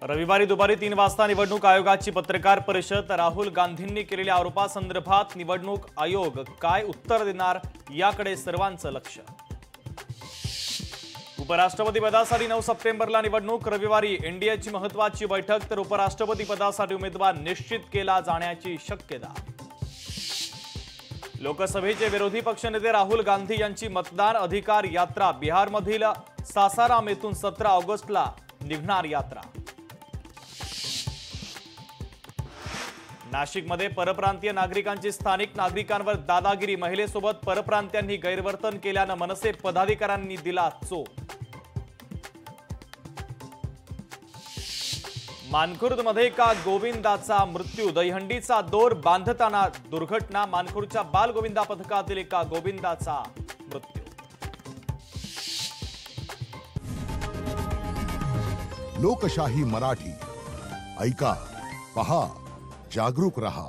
रविवारी दुपारी 3 वाजता निवडणूक आयोगाची पत्रकार परिषद। राहुल गांधींनी केलेल्या आरोपासंदर्भात निवडणूक आयोग काय उत्तर देणार याकडे सर्वांचं लक्ष। उपराष्ट्रपती पदासाठी 9 सप्टेंबरला निवडणूक। रविवारी एनडीएची महत्त्वाची बैठक, तर उपराष्ट्रपती पदासाठी उमेदवार निश्चित केला जाण्याची शक्यता। लोकसभेचे विरोधी पक्षनेते राहुल गांधी यांची मतदान अधिकार यात्रा। बिहारमधील सासाराम येथून 17 ऑगस्टला निघणार यात्रा। नाशिकमध्ये परप्रांतीय नागरिकांची स्थानिक नागरिकांवर दादागिरी। महिलेसोबत परप्रांत्यांनी गैरवर्तन केल्यानं मनसे पदाधिकाऱ्यांनी दिला चोप। मानखुर्दमध्ये का गोविंदाचा मृत्यू। दहीहंडीचा दोर बांधताना दुर्घटना। मानखुर्दच्या बालगोविंदा पथकातील एका गोविंदाचा मृत्यू। लोकशाही मराठी ऐका, पहा, जागरूक रहा।